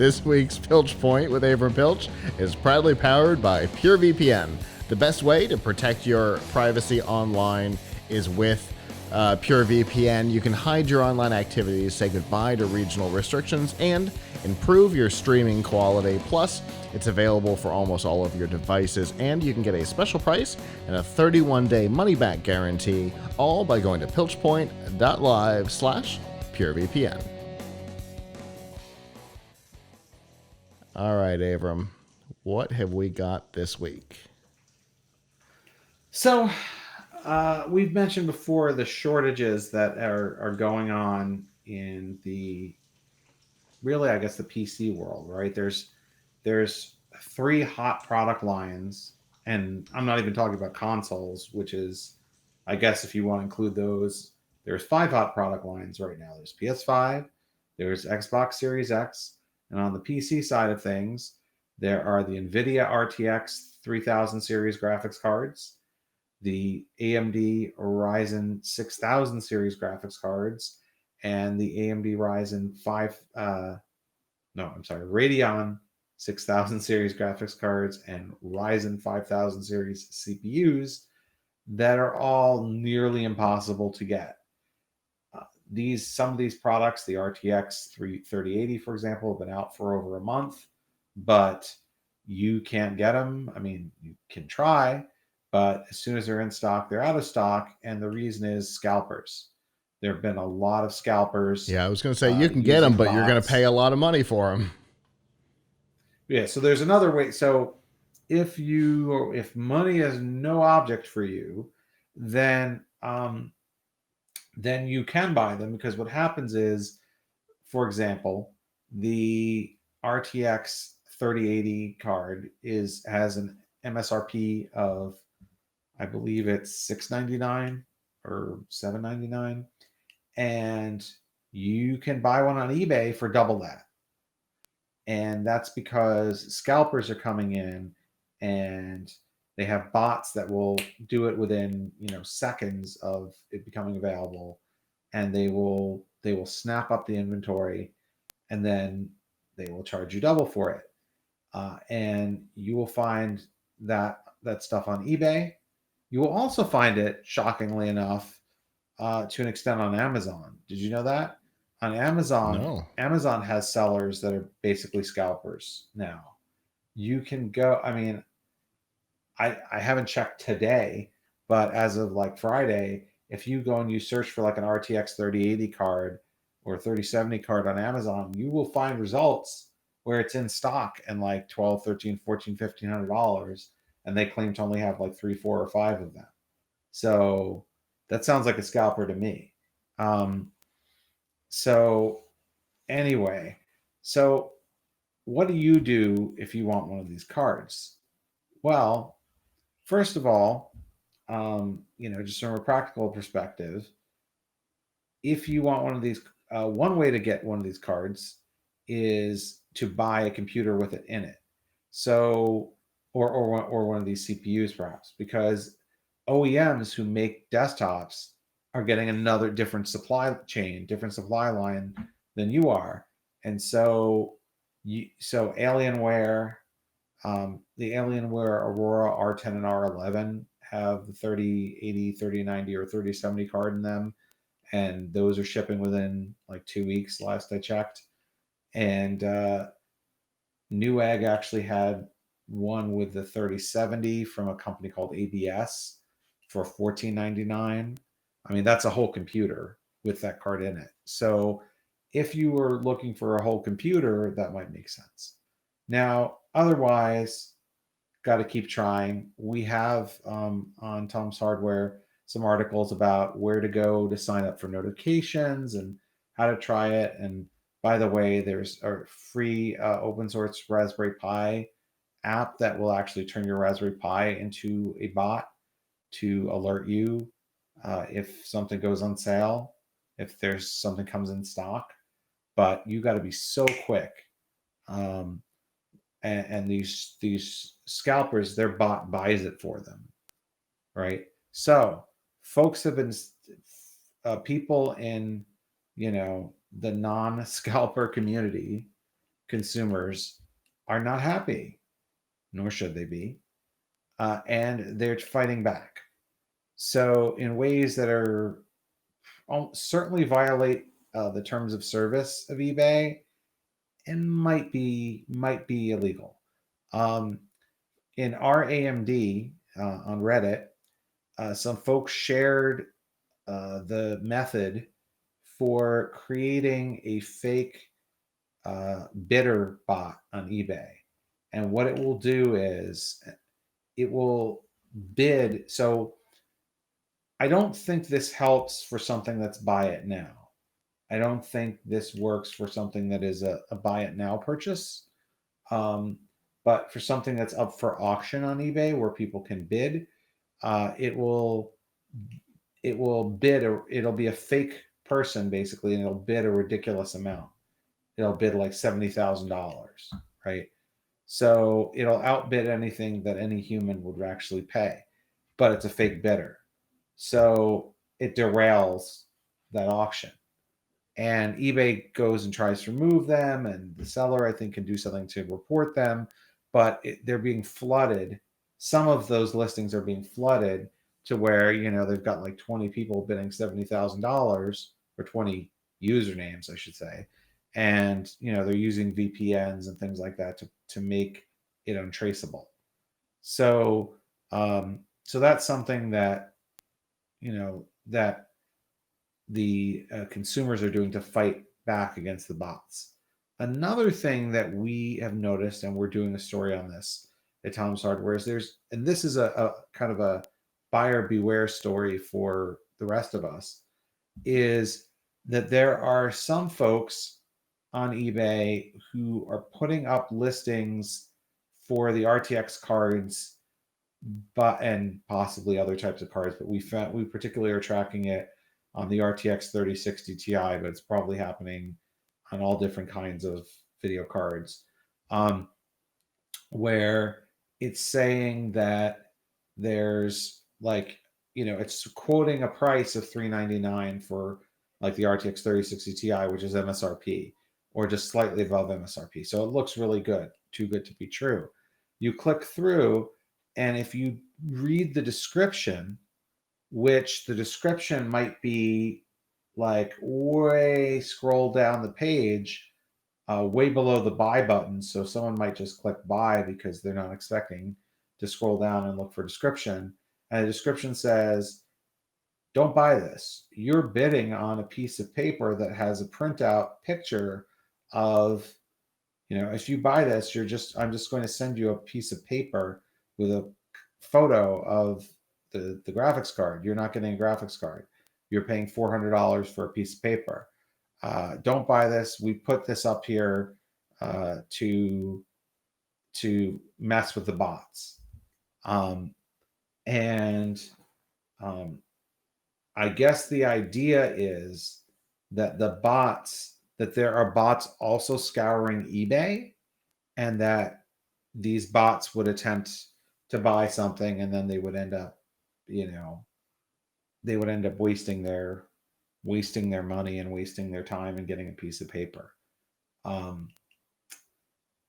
This week's Piltch Point with Avram Piltch is proudly powered by PureVPN. The best way to protect your privacy online is with PureVPN. You can hide your online activities, say goodbye to regional restrictions, and improve your streaming quality. Plus, it's available for almost all of your devices, and you can get a special price and a 31-day money-back guarantee, all by going to pilchpoint.live/PureVPN. All right, Avram, what have we got this week? So, we've mentioned before the shortages that are going on in the PC world, right? There's three hot product lines, and I'm not even talking about consoles, which is, I guess, if you want to include those, there's five hot product lines right now. There's PS5, there's Xbox Series X, and on the PC side of things, there are the NVIDIA RTX 3000 series graphics cards, the AMD Ryzen 6000 series graphics cards, and the AMD Radeon 6000 series graphics cards and Ryzen 5000 series CPUs that are all nearly impossible to get. Some of these products, the RTX 3080, for example, have been out for over a month, but you can't get them. I mean, you can try, but as soon as they're in stock, they're out of stock, and the reason is scalpers. There have been a lot of scalpers. Yeah, I was going to say you can get them, but you're going to pay a lot of money for them. Yeah, so there's another way. So if money is no object for you, then you can buy them, because what happens is, for example, the RTX 3080 card has an MSRP of, I believe it's $699 or $799, and you can buy one on eBay for double that. And that's because scalpers are coming in, and they have bots that will do it within seconds of it becoming available, and they will snap up the inventory, and then they will charge you double for it. And you will find that stuff on eBay. You will also find it, shockingly enough, to an extent, on Amazon. Did you know that? On Amazon, No. Amazon has sellers that are basically scalpers now. You can go, I mean, I haven't checked today, but as of like Friday, if you go and you search for like an RTX 3080 card or 3070 card on Amazon, you will find results where it's in stock and like $1,200, $1,300, $1,400, $1,500, and they claim to only have like 3, 4, or 5 of them. So that sounds like a scalper to me. So anyway, so what do you do if you want one of these cards? Well, first of all, just from a practical perspective, if you want one of these, one way to get one of these cards is to buy a computer with it in it. So, or one of these CPUs perhaps, because OEMs who make desktops are getting another different supply line than you are. And so Alienware, the Alienware Aurora R10 and R11 have the 3080, 3090, or 3070 card in them, and those are shipping within like 2 weeks last I checked. And Newegg actually had one with the 3070 from a company called ABS for $14.99. I mean, that's a whole computer with that card in it. So if you were looking for a whole computer, that might make sense. Now, otherwise, got to keep trying. We have on Tom's Hardware some articles about where to go to sign up for notifications and how to try it. And by the way, there's a free open source Raspberry Pi app that will actually turn your Raspberry Pi into a bot to alert you if something goes on sale, if there's something comes in stock. But you got to be so quick. And these scalpers, their bot buys it for them, right? So folks have been people in the non-scalper community consumers are not happy, nor should they be, and they're fighting back. So in ways that are certainly violate the terms of service of eBay and might be illegal. In our AMD on Reddit, some folks shared the method for creating a fake bidder bot on eBay. And what it will do is it will bid. So I don't think this helps for something that's buy it now. I don't think this works for something that is a buy it now purchase. But for something that's up for auction on eBay where people can bid, it will bid, or it'll be a fake person basically, and it'll bid a ridiculous amount. It'll bid like $70,000, right? So it'll outbid anything that any human would actually pay, but it's a fake bidder. So it derails that auction. And eBay goes and tries to remove them, and the seller, I think, can do something to report them, but they're being flooded. Some of those listings are being flooded to where, they've got like 20 people bidding $70,000, or 20 usernames, I should say. And, they're using VPNs and things like that to make it untraceable. So, so that's something that, that the consumers are doing to fight back against the bots. Another thing that we have noticed, and we're doing a story on this at Tom's Hardware, is and this is a kind of a buyer beware story for the rest of us, is that there are some folks on eBay who are putting up listings for the RTX cards, and possibly other types of cards, but we particularly are tracking it on the RTX 3060 Ti, but it's probably happening on all different kinds of video cards, where it's saying that there's like, it's quoting a price of $399 for like the RTX 3060 Ti, which is MSRP, or just slightly above MSRP. So it looks really good, too good to be true. You click through, and if you read the description, which the description might be like way scroll down the page, way below the buy button. So someone might just click buy because they're not expecting to scroll down and look for description. And the description says, don't buy this. You're bidding on a piece of paper that has a printout picture of, if you buy this, I'm just going to send you a piece of paper with a photo of the graphics card. You're not getting a graphics card. You're paying $400 for a piece of paper. Don't buy this. We put this up here to mess with the bots. I guess the idea is that there are bots also scouring eBay, and that these bots would attempt to buy something, and then they would end up, wasting their money and wasting their time and getting a piece of paper.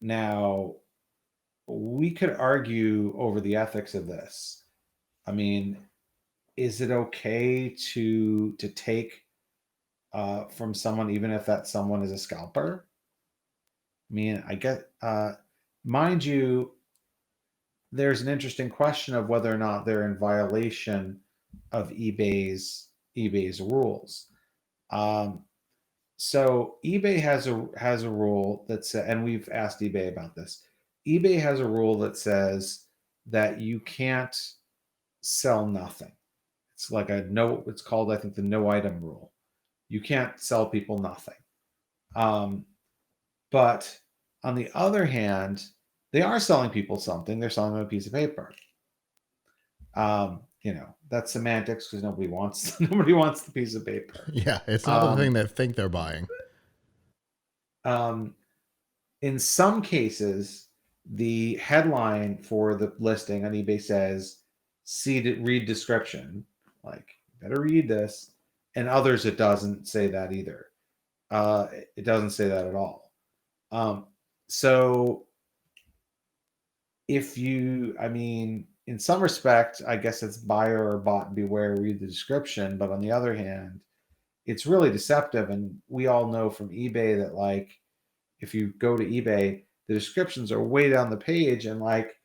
Now, we could argue over the ethics of this. I mean, is it okay to take from someone, even if that someone is a scalper? I mean, I get, mind you, there's an interesting question of whether or not they're in violation of eBay's rules. So eBay has a rule that says, and we've asked eBay about this. eBay has a rule that says that you can't sell nothing. It's like it's called, I think, the no item rule. You can't sell people nothing. But on the other hand, they are selling people something. They're selling them a piece of paper. That's semantics, because nobody wants the piece of paper. Yeah, it's not the thing they think they're buying. In some cases, the headline for the listing on eBay says, read description, like, better read this. And others, it doesn't say that either. It doesn't say that at all. So if you, I mean, in some respect, I guess it's buyer or bot beware, read the description. But on the other hand, it's really deceptive. And we all know from eBay that, like, if you go to eBay, the descriptions are way down the page, and like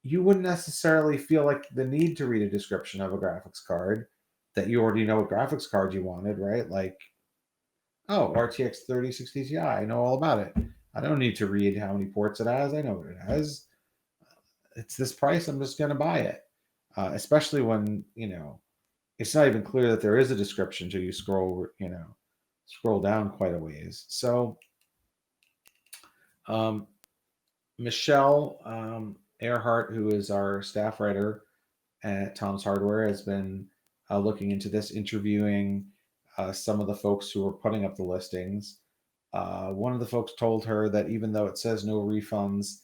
you wouldn't necessarily feel like the need to read a description of a graphics card that you already know what graphics card you wanted, right? Like, oh, RTX 3060 Ti, I know all about it. I don't need to read how many ports it has. I know what it has. It's this price. I'm just going to buy it. Especially when, it's not even clear that there is a description till you scroll down quite a ways. So, um, Michelle Earhart, who is our staff writer at Tom's Hardware, has been looking into this, interviewing some of the folks who were putting up the listings. One of the folks told her that even though it says no refunds,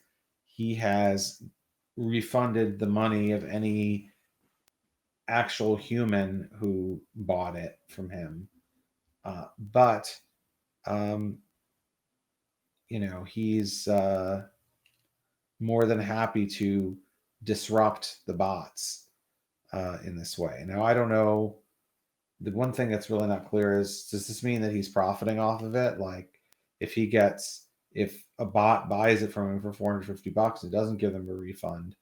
he has refunded the money of any actual human who bought it from him. But um, he's more than happy to disrupt the bots in this way. Now, I don't know. The one thing that's really not clear is, does this mean that he's profiting off of it? Like, if a bot buys it from him for $450 and doesn't give them a refund,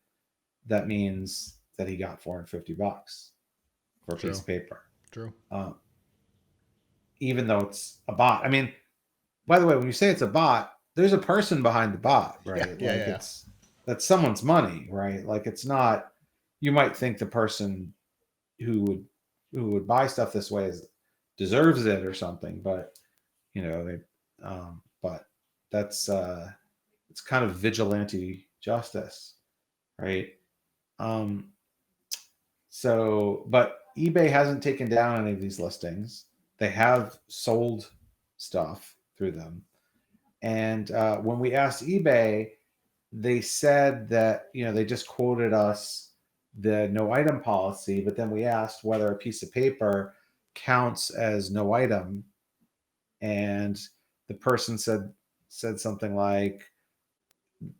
that means that he got $450 for a True. piece of paper. True. Even though it's a bot. I mean, by the way, when you say it's a bot, there's a person behind the bot, right? Yeah. That's someone's money, right? Like, it's not. You might think the person who would buy stuff this way deserves it or something, but but that's it's kind of vigilante justice, right? Um, but eBay hasn't taken down any of these listings. They have sold stuff through them. And when we asked eBay, they said that, they just quoted us the no item policy, but then we asked whether a piece of paper counts as no item. And the person said something like,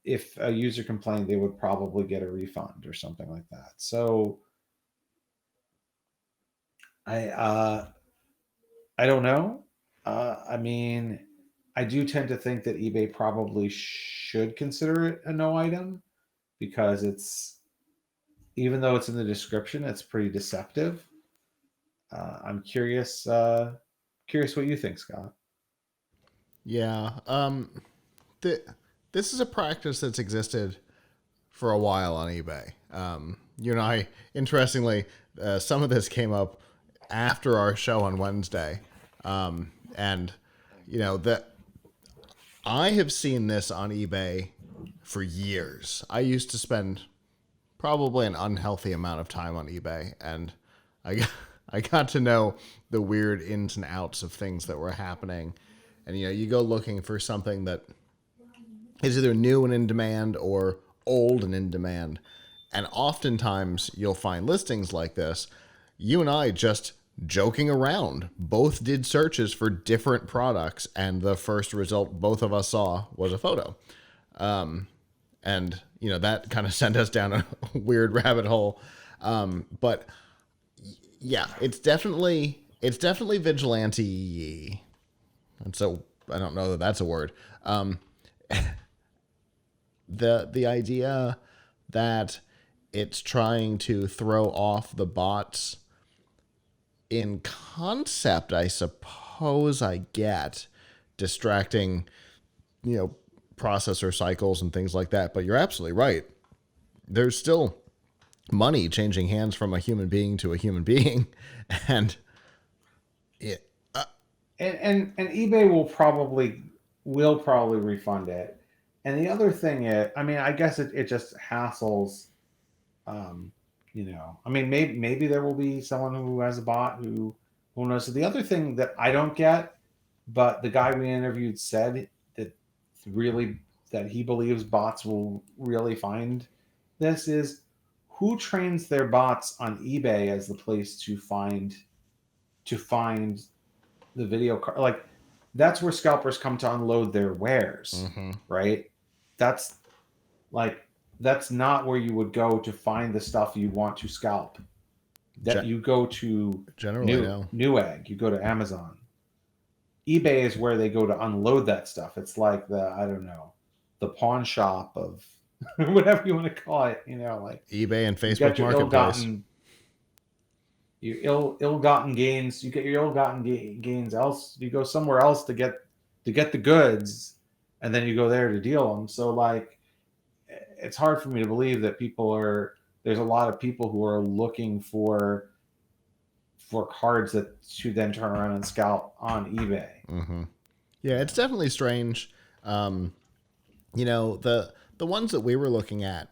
if a user complained, they would probably get a refund or something like that. So I don't know. I mean, I do tend to think that eBay probably should consider it a no item, because even though it's in the description, it's pretty deceptive. I'm curious what you think, Scott. Yeah. This is a practice that's existed for a while on eBay. You and I, interestingly, some of this came up after our show on Wednesday, and that I have seen this on eBay for years. I used to spend probably an unhealthy amount of time on eBay, and I got, I got to know the weird ins and outs of things that were happening. And you go looking for something that is either new and in demand or old and in demand. And oftentimes you'll find listings like this. You and I just joking around both did searches for different products, and the first result both of us saw was a photo. And that kind of sent us down a weird rabbit hole. But yeah, it's definitely vigilante, and so I don't know that that's a word. The idea that it's trying to throw off the bots in concept, I suppose I get, distracting, processor cycles and things like that. But you're absolutely right. There's still money changing hands from a human being to a human being, and it. And eBay will probably refund it. And the other thing is, I mean, I guess it just hassles. I mean, maybe there will be someone who has a bot who knows. So the other thing that I don't get, but the guy we interviewed said that really that he believes bots will really find this, is who trains their bots on eBay as the place to find the video card. Like, that's where scalpers come to unload their wares, Mm-hmm. right? That's like that's not where you would go to find the stuff you want to scalp. That you go to Generally, no. Newegg, you go to Amazon. eBay is where they go to unload that stuff. It's like the, I don't know, the pawn shop of whatever you want to call it. You know, like eBay and you Facebook get your Marketplace. ill-gotten gains. You get your ill-gotten gains else. You go somewhere else to get the goods, and then you go there to deal them. So like, it's hard for me to believe that people are. There's a lot of people who are looking for cards that to then turn around and scalp on eBay. Mm-hmm. Yeah, it's definitely strange. Um, the ones that we were looking at,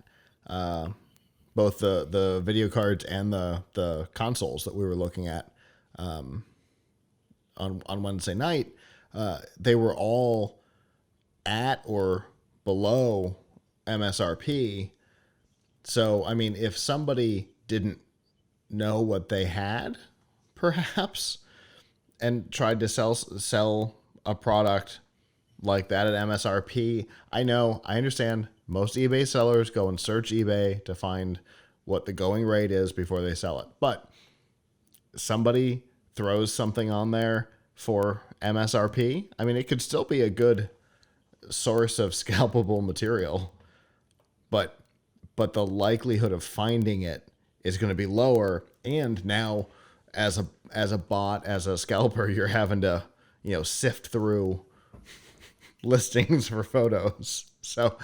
both the video cards and the consoles that we were looking at on Wednesday night, they were all at or below MSRP. So I mean, if somebody didn't know what they had, perhaps, and tried to sell a product like that at MSRP. I understand most eBay sellers go and search eBay to find what the going rate is before they sell it. But somebody throws something on there for MSRP, I mean, it could still be a good source of scalpable material, but the likelihood of finding it is going to be lower. And now, as a bot, as a scalper, you're having to sift through listings for photos. So,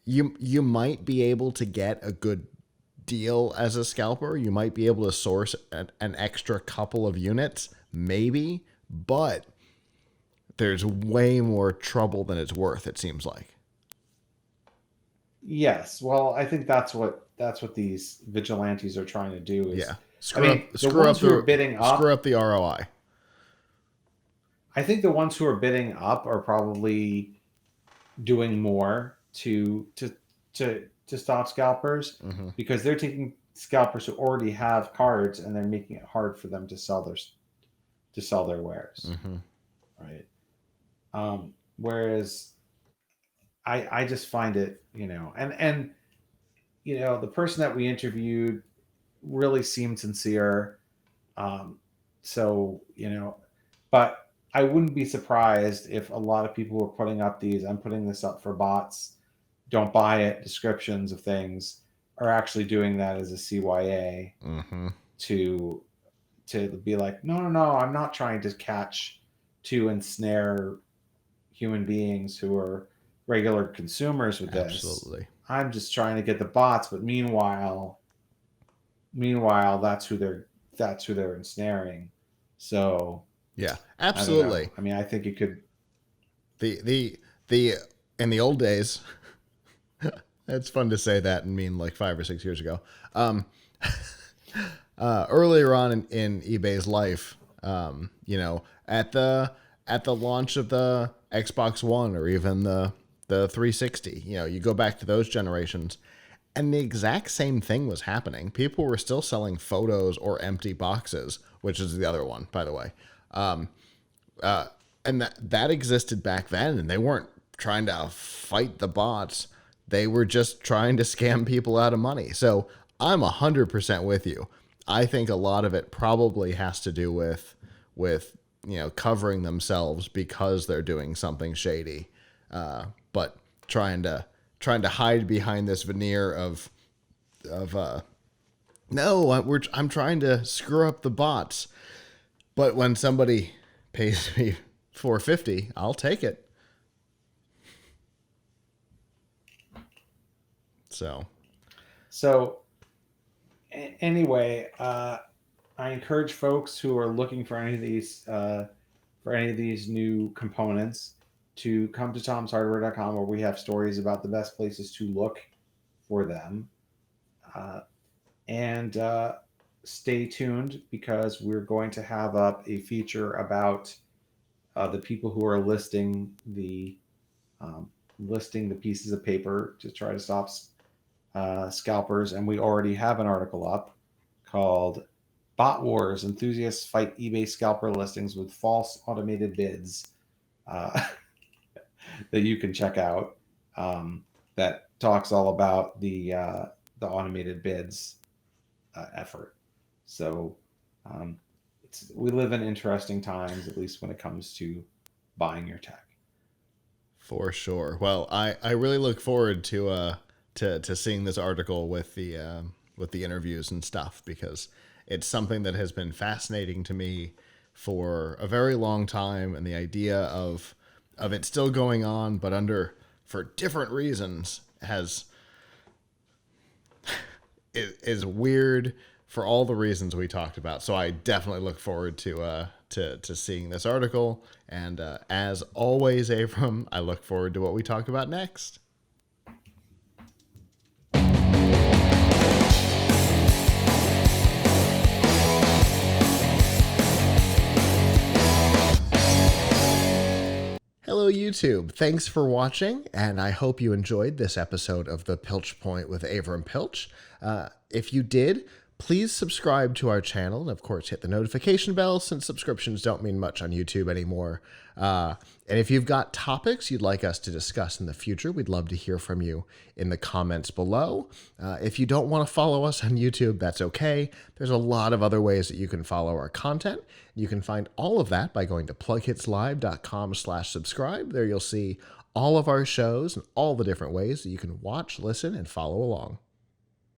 you might be able to get a good deal as a scalper. You might be able to source an extra couple of units, maybe, but there's way more trouble than it's worth, it seems like. Yes, well, I think that's what these vigilantes are trying to do. Is, Yeah. I mean, the ones who are bidding screw up, up the ROI. I think the ones who are bidding up are probably doing more to stop scalpers, Mm-hmm. because they're taking scalpers who already have cards and they're making it hard for them to sell their wares, Mm-hmm. right? Whereas I just find it, and the person that we interviewed really seemed sincere. Um, so, but I wouldn't be surprised if a lot of people were putting up these, I'm putting this up for bots, don't buy it, descriptions of things, are actually doing that as a CYA Mm-hmm. to be like, no, no, no, I'm not trying to ensnare human beings who are regular consumers with this. Absolutely. I'm just trying to get the bots, but meanwhile, that's who they're ensnaring. So Yeah, I don't know. absolutely. I mean, I think it could. The in the old days, it's fun to say that and mean like 5 or 6 years ago. Earlier on in eBay's life, at the launch of the Xbox One or even the 360, you go back to those generations, and the exact same thing was happening. People were still selling photos or empty boxes, which is the other one, by the way. And that existed back then, and they weren't trying to fight the bots. They were just trying to scam people out of money. So I'm 100% with you. I think a lot of it probably has to do with covering themselves because they're doing something shady, but trying to hide behind this veneer of no, I'm trying to screw up the bots. But when somebody pays me 450, I'll take it. So, So anyway, I encourage folks who are looking for any of these new components to come to tomshardware.com, where we have stories about the best places to look for them. Uh, and stay tuned, because we're going to have up a feature about the people who are listing the pieces of paper to try to stop scalpers, and we already have an article up called Bot wars. Enthusiasts fight eBay scalper listings with false automated bids that you can check out. That talks all about the automated bids effort. So we live in interesting times, at least when it comes to buying your tech. For sure. Well, I really look forward to seeing this article with the interviews and stuff, because it's something that has been fascinating to me for a very long time, and the idea of it still going on, but for different reasons, is weird for all the reasons we talked about. So I definitely look forward to seeing this article. And as always, Avram, I look forward to what we talk about next. Hello, YouTube. Thanks for watching, and I hope you enjoyed this episode of The Piltch Point with Avram Piltch. If you did, please subscribe to our channel, and of course hit the notification bell, since subscriptions don't mean much on YouTube anymore. And if you've got topics you'd like us to discuss in the future, we'd love to hear from you in the comments below. If you don't want to follow us on YouTube, that's okay. There's a lot of other ways that you can follow our content. You can find all of that by going to plughitslive.com/subscribe. There you'll see all of our shows and all the different ways that you can watch, listen, and follow along.